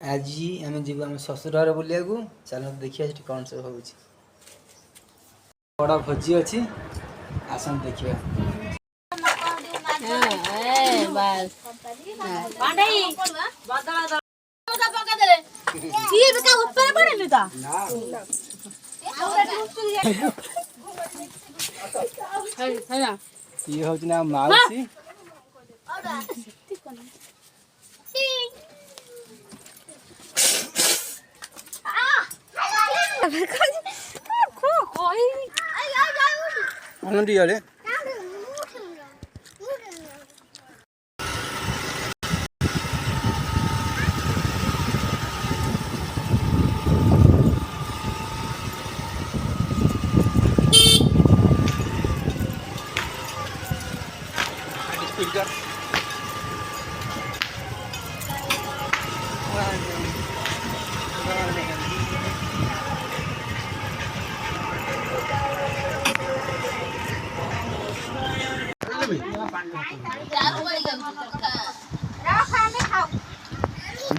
आज आम जीव आम ससुर बुलिया को चल देखिए कौन सब हो बड़ा भोजी अच्छी आसन देखिए ये हूँ ना माउसी आनंदी यार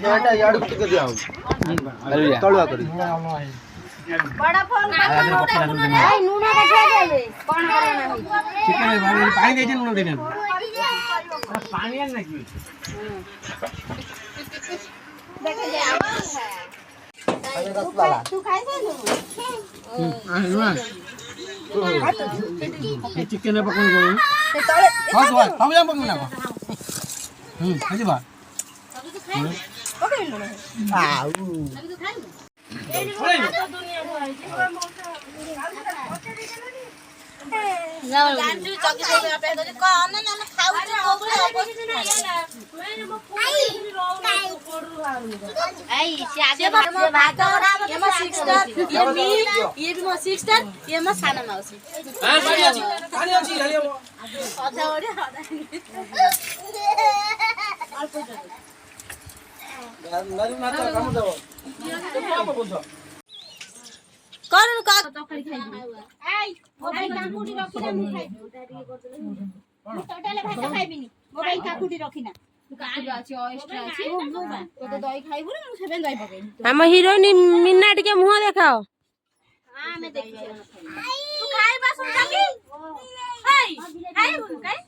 यार कितने दिया हूँ तलवा करी बड़ा फोन ए नूना बैठा दे कौन करना है चिकन पानी दे दे नूना दे दे पानी है ना की देख ले अरे दस वाला तू खाई दे नूना चिकन है पकड़ करो हां बात हम जा पकड़ ना हाजी बात पकड़ लो आऊ अभी तो खाई जानजू चकी से पे तो कौन ना खाऊ तो आई से भात ये म सिस्टर ये मी ये भी म सिस्टर ये म साना मौसी पानी अछि हालियो अधा ओरे नरी माता काम दबो तो बोल करन का तखरी खाइ आई ओ भाई काकुडी रखिना मु खाइ मु टोटल भात खाइबिनी मो भाई काकुडी रखिना काकुडी अछि एक्स्ट्रा अछि तो तो दही खाइबु ना मु सेबेन दही पकेइ हम हीरोइन मिन्ना टिके मुंह देखाओ हां मैं देखि तू खाइबा सुन जाकी हाय हाय